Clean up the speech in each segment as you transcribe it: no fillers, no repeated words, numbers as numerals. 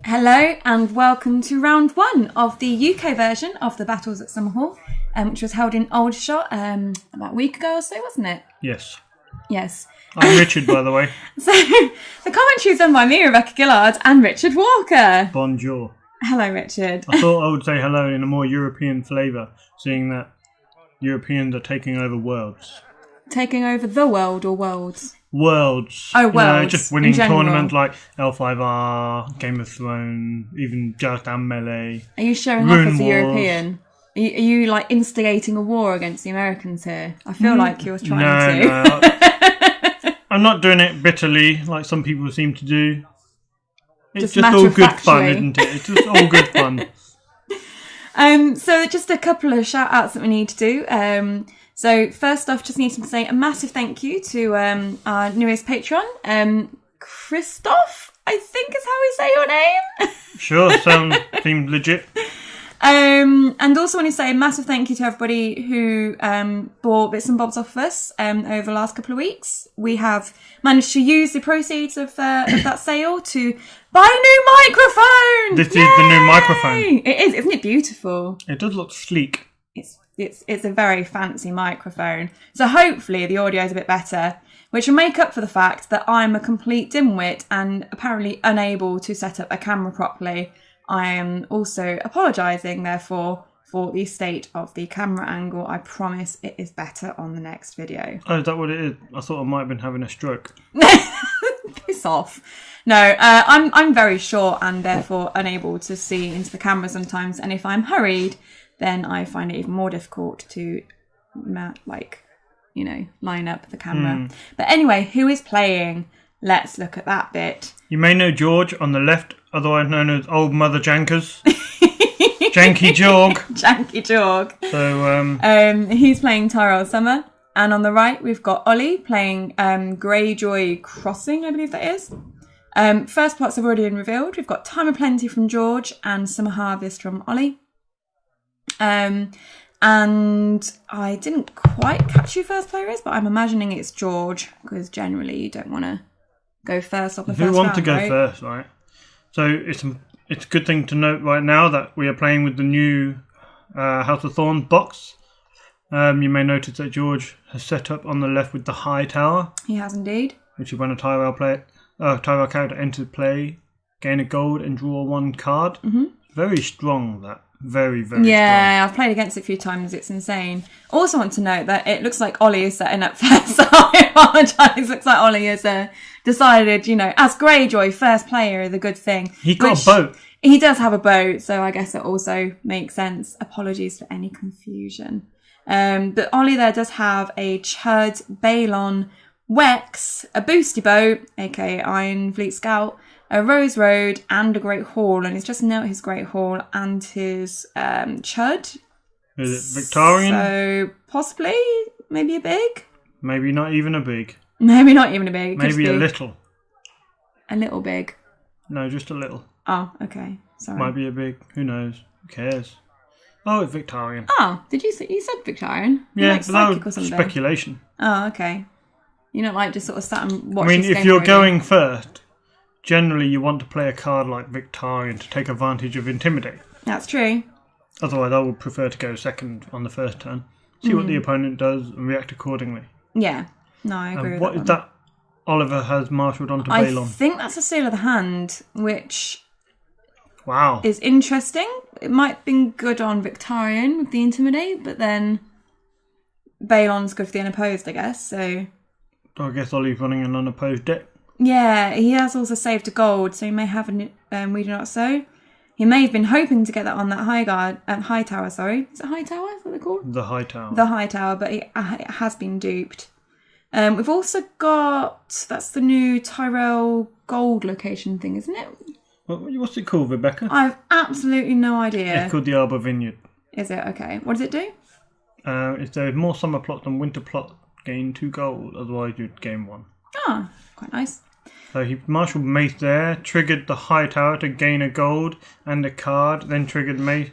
Hello and welcome to round one of the UK version of the Battles at Summerhall, which was held in Aldershot about a week ago or so, wasn't it? Yes. Yes. I'm Richard, by the way. So the commentary is done by me, Rebecca Gillard, and Richard Walker. Bonjour. Hello, Richard. I thought I would say hello in a more European flavour, seeing that Europeans are taking over worlds. Taking over the world or worlds? Worlds. Oh, worlds. Just winning tournaments like L5R, Game of Thrones, even Just and Melee. Are you showing off as a European? Are you like instigating a war against the Americans here? I feel like you're trying to. No. I'm not doing it bitterly like some people seem to do. It's just all good fun, isn't it? It's just all good fun. So just a couple of shout outs that we need to do. So first off, just needing to say a massive thank you to our newest patron, Christoph, I think is how we say your name. Sure, seems legit. And also want to say a massive thank you to everybody who bought bits and bobs off of us over the last couple of weeks. We have managed to use the proceeds of that sale to buy a new microphone. This is the new microphone. It is, isn't it beautiful? It does look sleek. It's a very fancy microphone. So hopefully the audio is a bit better, which will make up for the fact that I'm a complete dimwit and apparently unable to set up a camera properly. I am also apologising, therefore, for the state of the camera angle. I promise it is better on the next video. Oh, is that what it is? I thought I might have been having a stroke. Piss off. No, I'm very short and therefore unable to see into the camera sometimes. And if I'm hurried, then I find it even more difficult to, line up the camera. But anyway, who is playing? Let's look at that bit. You may know George on the left, otherwise known as Old Mother Jankers. Janky Jorg. Janky Jorg. So, he's playing Tyrell Summer. And on the right, we've got Ollie playing Greyjoy Crossing, I believe that is. First plots have already been revealed. We've got Time of Plenty from George and Summer Harvest from Ollie. And I didn't quite catch who first player is, but I'm imagining it's George, because generally you don't want to go first on the first round. You want to go first, right? So it's a good thing to note right now that we are playing with the new House of Thorns box. You may notice that George has set up on the left with the high tower. He has indeed. Which is when a Tyrell character enters play, gain a gold and draw one card. Mm-hmm. Very strong, that. Very, very strong. Yeah, I've played against it a few times. It's insane. Also want to note that it looks like Ollie is setting up first. So I apologise. Looks like Ollie has decided, as Greyjoy, first player is a good thing. He got a boat. He does have a boat, so I guess it also makes sense. Apologies for any confusion. But Ollie there does have a Chud, Balon, Wex, a boosty boat, aka Iron Fleet Scout, a Rose Road, and a Great Hall. And he's just note his Great Hall and his Chud. Is it Victorian? So possibly, maybe a big. Maybe not even a big. Maybe not even a big. Maybe a little. A little big. No, just a little. Oh, okay. Sorry. Might be a big. Who knows? Who cares? Oh, it's Victorian. Oh, did you say you said Victorian? Yeah, but that was speculation. Oh, okay. You don't like just sort of sat and watch. I mean, if you're going first, generally you want to play a card like Victorian to take advantage of Intimidate. That's true. Otherwise, I would prefer to go second on the first turn, see what the opponent does, and react accordingly. Yeah, no, I agree with what that. What is that Oliver has marshalled onto Balon? I think that's a seal of the hand, which is interesting. It might have been good on Victorian with the Intimidate, but then Balon's good for the unopposed, I guess, so... I guess Ollie's running an unopposed deck. Yeah, he has also saved a gold, so he may have a We Do Not So. He may have been hoping to get that on that high tower, sorry. Is it high tower? Is that what they're called? The high tower. The high tower, but it has been duped. We've also got... That's the new Tyrell gold location thing, isn't it? What's it called, Rebecca? I've absolutely no idea. It's called the Arbor Vineyard. Is it? Okay. What does it do? If there's more summer plot than winter plot, gain 2 gold, otherwise you'd gain 1. Ah, quite nice. So he marshalled Mace there, triggered the high tower to gain a gold and a card, then triggered Mace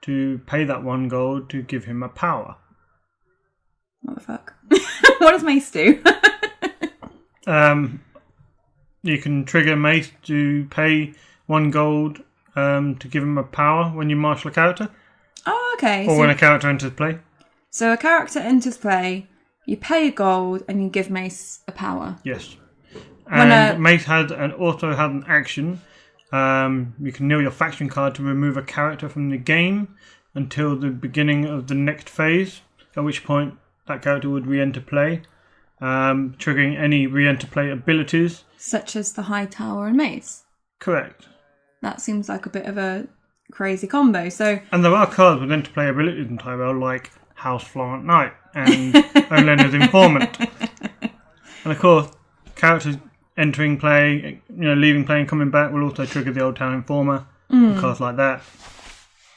to pay that 1 gold to give him a power. What the fuck? What does Mace do? You can trigger Mace to pay 1 gold to give him a power when you marshal a character. Oh, okay. Or when a character enters play. So a character enters play, you pay a gold, and you give Mace a power. Yes. And Mace also had an action. You can kneel your faction card to remove a character from the game until the beginning of the next phase, at which point that character would re-enter play, triggering any re-enter play abilities. Such as the High Tower and Mace. Correct. That seems like a bit of a crazy combo. And there are cards with enter play abilities in Tyrell, like House Florent Knight and Olena's Informant. And of course, characters entering play, leaving play and coming back will also trigger the Old Town Informer and cards like that.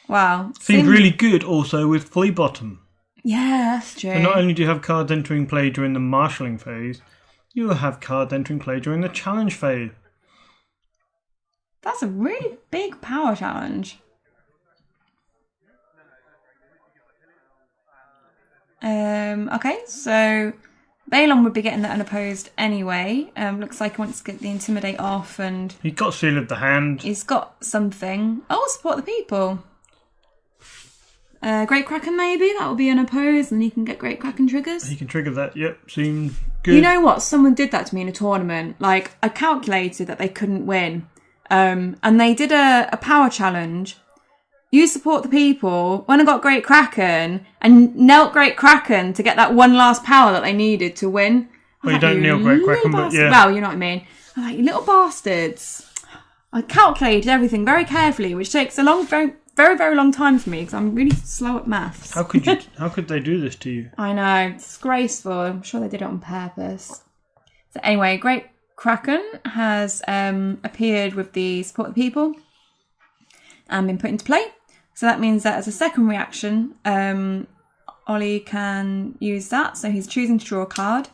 Wow. Seems really good also with Flea Bottom. Yeah, that's true. So not only do you have cards entering play during the marshalling phase, you will have cards entering play during the challenge phase. That's a really big power challenge. Okay, so Balon would be getting that unopposed anyway. Looks like he wants to get the Intimidate off, and he's got Seal of the Hand. He's got something. Oh, support the people. Great Kraken maybe, that will be unopposed, and he can get Great Kraken triggers. He can trigger that, yep, seems good. You know what, someone did that to me in a tournament. Like, I calculated that they couldn't win. And they did a power challenge. You support the people, when I got Great Kraken, and knelt Great Kraken to get that one last power that they needed to win. Well, you don't kneel Great Kraken, but yeah. Well, you know what I mean. I'm like, you little bastards. I calculated everything very carefully, which takes a very, very long time for me, because I'm really slow at maths. How could they do this to you? I know, it's disgraceful. I'm sure they did it on purpose. So anyway, Great Kraken has appeared with the support the people and been put into play. So that means that as a second reaction, Ollie can use that. So he's choosing to draw a card.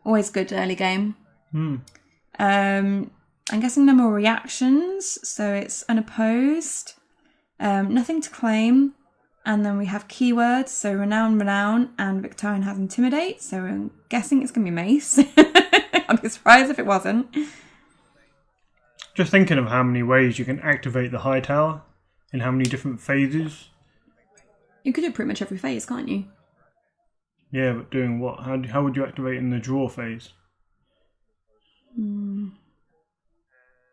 Always good early game. I'm guessing no more reactions. So it's unopposed. Nothing to claim. And then we have keywords. So Renown, and Victorian has Intimidate. So I'm guessing it's going to be Mace. I'd be surprised if it wasn't. Just thinking of how many ways you can activate the High Tower. In how many different phases? You could do pretty much every phase, can't you? Yeah, but doing what? How would you activate in the draw phase?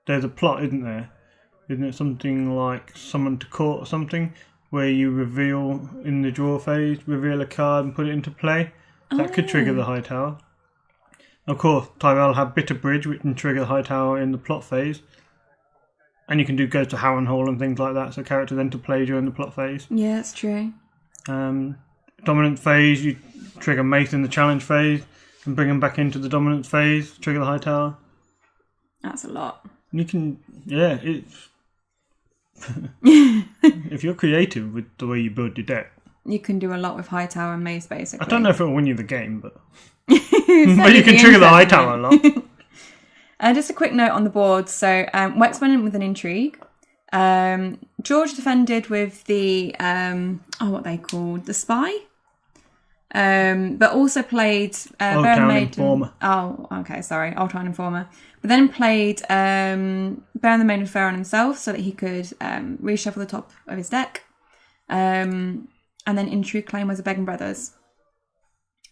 There's a plot, isn't there? Isn't it something like Summon to Court or something? Where you reveal, in the draw phase, reveal a card and put it into play? That could trigger the High Tower. Of course, Tyrell had Bitter Bridge, which can trigger the High Tower in the plot phase. And you can do Goes to Harrenhal and things like that, so characters enter play during the plot phase. Yeah, that's true. Dominant phase, you trigger Mace in the challenge phase and bring him back into the dominant phase, trigger the High Tower. That's a lot. You can, if you're creative with the way you build your deck. You can do a lot with High Tower and Mace, basically. I don't know if it'll win you the game, but but you can trigger the High Tower a lot. Just a quick note on the board. So, Wex went in with an Intrigue. George defended with the, what they called? The Spy? But also played... Old Town Informer. Oh, okay, sorry. Old Town Informer. But then played Baron the Maiden Pharaoh himself so that he could reshuffle the top of his deck. And then Intrigue Claim was a Begging Brothers.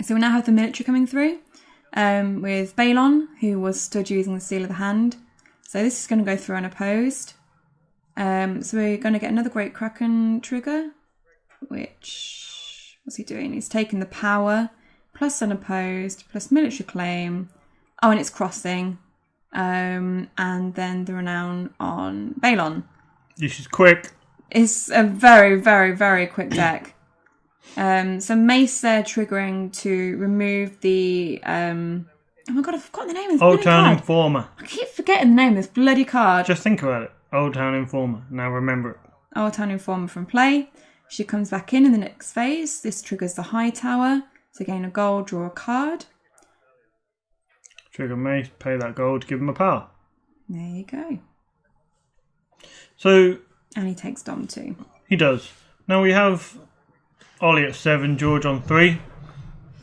So we now have the military coming through. With Balon, who was stood using the Seal of the Hand. So this is going to go through unopposed. So we're going to get another Great Kraken trigger, which, what's he doing? He's taking the power, plus unopposed, plus military claim. Oh, and it's crossing. And then the Renown on Balon. This is quick. It's a very, very, very quick deck. So Mace there triggering to remove the oh my god, I've forgotten the name of this Old Town card. Informer. I keep forgetting the name of this bloody card. Just think about it. Old Town Informer. Now remember it. Old Town Informer from play. She comes back in the next phase. This triggers the High Tower to gain a gold, draw a card. Trigger Mace, pay that gold, give him a power. There you go. So and he takes Dom too. He does. Now we have Ollie at 7, George on 3.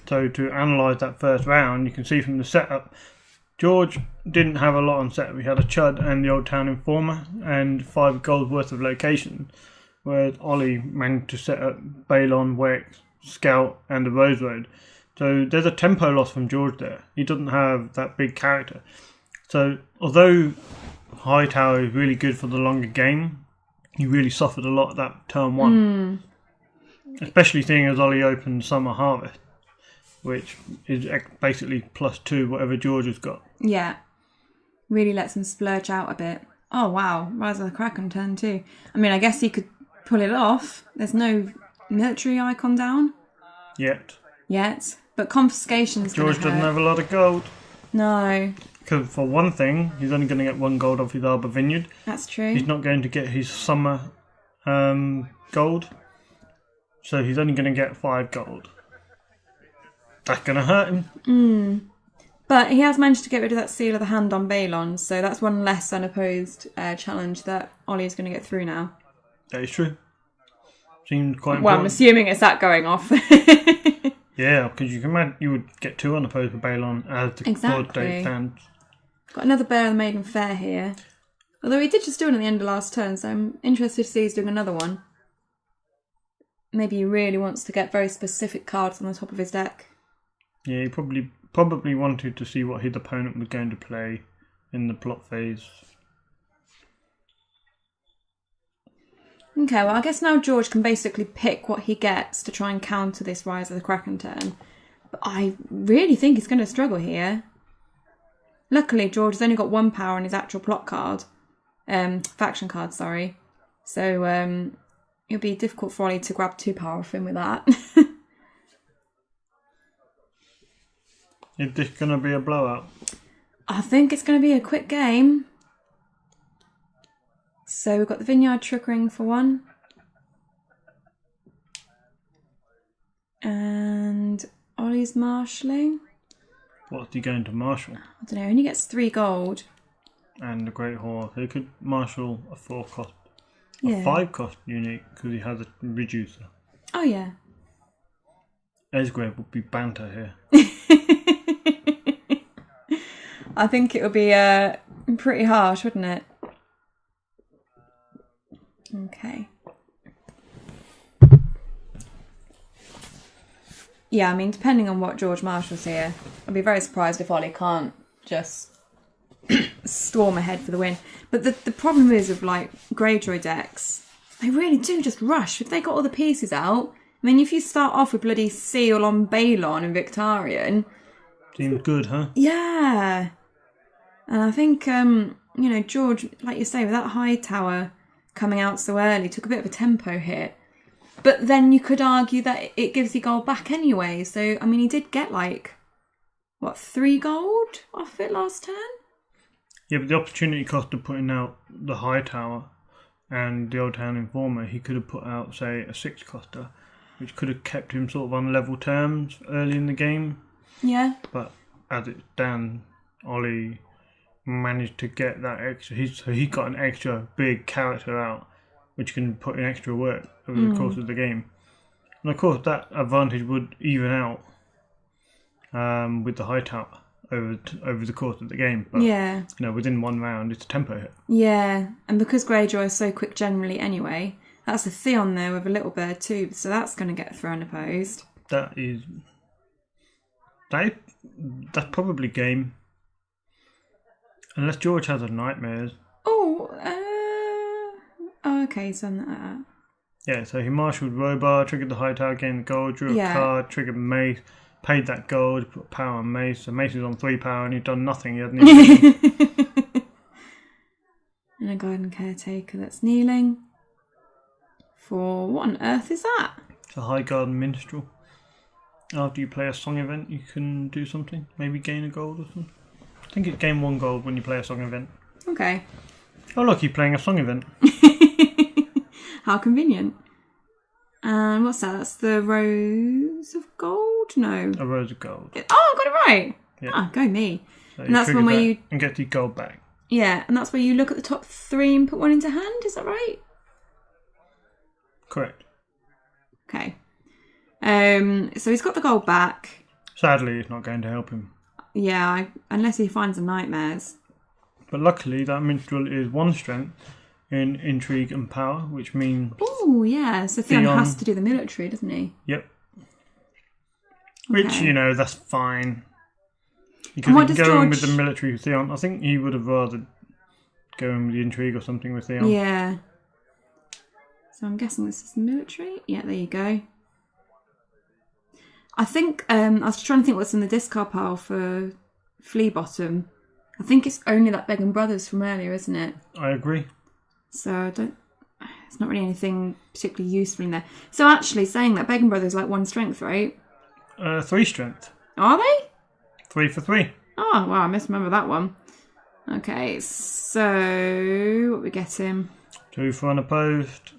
So to analyse that first round, you can see from the setup, George didn't have a lot on set. We had a Chud and the Old Town Informer and 5 gold worth of location, whereas Ollie managed to set up Balon, Wex, Scout and the Rose Road. So there's a tempo loss from George there. He doesn't have that big character. So although Hightower is really good for the longer game, he really suffered a lot at that turn 1. Especially seeing as Ollie opened Summer Harvest, which is basically +2 whatever George has got. Yeah. Really lets him splurge out a bit. Oh wow, Rise of the Kraken turn 2. I mean, I guess he could pull it off. There's no military icon down. Yet. But confiscation's going to George doesn't have a lot of gold. No. Because for one thing, he's only going to get 1 gold off his Arbor Vineyard. That's true. He's not going to get his Summer gold. So he's only going to get 5 gold. That's going to hurt him. But he has managed to get rid of that Seal of the Hand on Balon, so that's one less unopposed challenge that Ollie's going to get through now. That is true. Seems quite important. Well, I'm assuming it's that going off. Yeah, because you can imagine you would get 2 unopposed for Balon as the court date stands. Got another Bear of the Maiden Fair here. Although he did just do it at the end of last turn, so I'm interested to see he's doing another one. Maybe he really wants to get very specific cards on the top of his deck. Yeah, he probably wanted to see what his opponent was going to play in the plot phase. Okay, well, I guess now George can basically pick what he gets to try and counter this Rise of the Kraken turn. But I really think he's going to struggle here. Luckily, George has only got 1 power on his actual plot card. Faction card, sorry. So, it'll be difficult for Ollie to grab 2 power off him with that. Is this going to be a blowout? I think it's going to be a quick game. So we've got the Vineyard triggering for 1. And Ollie's marshalling. What's he going to marshal? I don't know, he only gets 3 gold. And the Great Horse. He could marshal a 4 cost. Yeah. A 5 cost unique because he has a reducer. Oh yeah. Esgrave would be banter here. I think it would be pretty harsh, wouldn't it? Okay. Yeah, I mean, depending on what George marshals here, I'd be very surprised if Ollie can't just storm ahead for the win. But the problem is with, like, Greyjoy decks, they really do just rush. If they got all the pieces out, I mean, if you start off with bloody Seal on Balon and Victarion... Seems good, huh? Yeah. And I think, George, like you say, with that Hightower coming out so early, took a bit of a tempo hit. But then you could argue that it gives you gold back anyway. So, I mean, he did get 3 gold off it last turn? Yeah, but the opportunity cost of putting out the Hightower and the Old Town Informer, he could have put out, say, a 6 coster, which could have kept him sort of on level terms early in the game. Yeah. But as it stands, Ollie managed to get that extra. So he got an extra big character out, which can put in extra work over the course of the game. And of course, that advantage would even out with the Hightower over the course of the game. But, yeah. Within 1 round, it's a tempo hit. Yeah, and because Greyjoy is so quick generally anyway, that's a Theon there with a little bird too, so that's going to get thrown opposed. That's probably game. Unless George has a Nightmares. Okay, so that. Yeah, so he marshalled Robar, triggered the Hightower, gained the gold, drew a card, triggered Mace, paid that gold, put power on Mace. So Mace is on 3 power and he'd done nothing. He hadn't even And a Garden Caretaker that's kneeling. For what on earth is that? It's a High Garden Minstrel. After you play a song event, you can do something. Maybe gain a gold or something. I think it's gain 1 gold when you play a song event. Okay. Oh, look, you're playing a song event. How convenient. And what's that? That's the Rose of Gold? No. A Rose of Gold. Oh, I got it right. Yeah. Ah, go me. So and that's one where you... And get the gold back. Yeah, and that's where you look at the top 3 and put 1 into hand, is that right? Correct. Okay. So he's got the gold back. Sadly, it's not going to help him. Yeah, unless he finds the nightmares. But luckily, that minstrel is 1 strength in intrigue and power, which means... Oh, yeah. So Theon has to do the military, doesn't he? Yep. Okay. Which, that's fine. Because he can go in with the military with Theon. I think he would have rather go in with the intrigue or something with Theon. Yeah. So I'm guessing this is military. Yeah, there you go. I think, I was trying to think what's in the discard pile for Flea Bottom. I think it's only that Beggan Brothers from earlier, isn't it? I agree. So it's not really anything particularly useful in there. So actually saying that Beggan Brothers like 1 strength, right? 3 strength. Are they? 3 for 3. Oh, wow, I misremember that one. Okay, so what we get him? 2 for unopposed.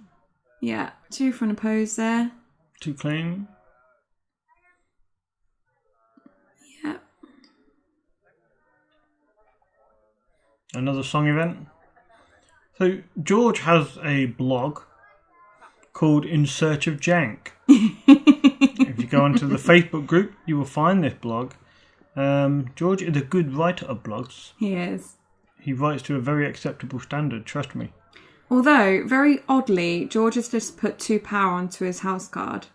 Yeah, 2 for unopposed there. 2 claim. Yeah. Another song event. So George has a blog called In Search of Jank. If you go onto the Facebook group, you will find this blog. George is a good writer of blogs. He is. He writes to a very acceptable standard, trust me. Although, very oddly, George has just put 2 power onto his house card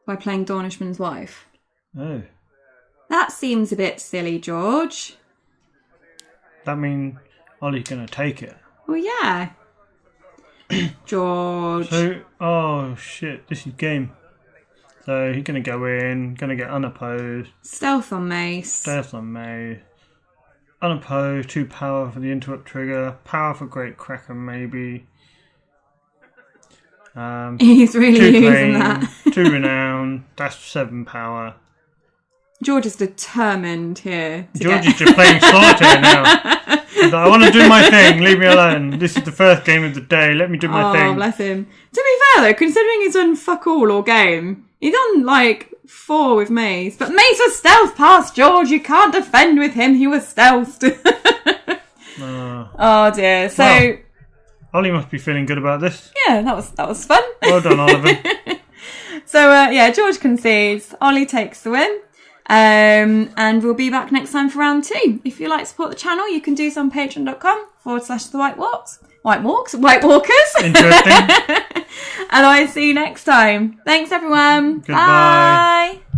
by playing Dornishman's wife. Oh. That seems a bit silly, George. That means Ollie's going to take it. Well, yeah. George. So, oh shit, this is game. So he's going to go in, going to get unopposed. Stealth on Mace. Stealth on Mace. Unopposed, 2 power for the interrupt trigger. Power for Great Cracker, maybe. He's really 2 using claim, that. 2 renown. That's 7 power. George is determined here. George is just playing solitaire now. He's like, I want to do my thing. Leave me alone. This is the first game of the day. Let me do my thing. Oh, bless him. To be fair, though, considering he's done fuck all game, he's done, 4 with Mace. But Mace was stealth past George. You can't defend with him. He was stealthed. Oh, dear. So... Well, Ollie must be feeling good about this. Yeah, that was fun. Well done, Oliver. So, George concedes. Ollie takes the win. And we'll be back next time for round 2. If you'd like to support the channel, you can do so on patreon.com/the White Walks. White Walkers. Interesting. And I'll see you next time. Thanks, everyone. Goodbye. Bye.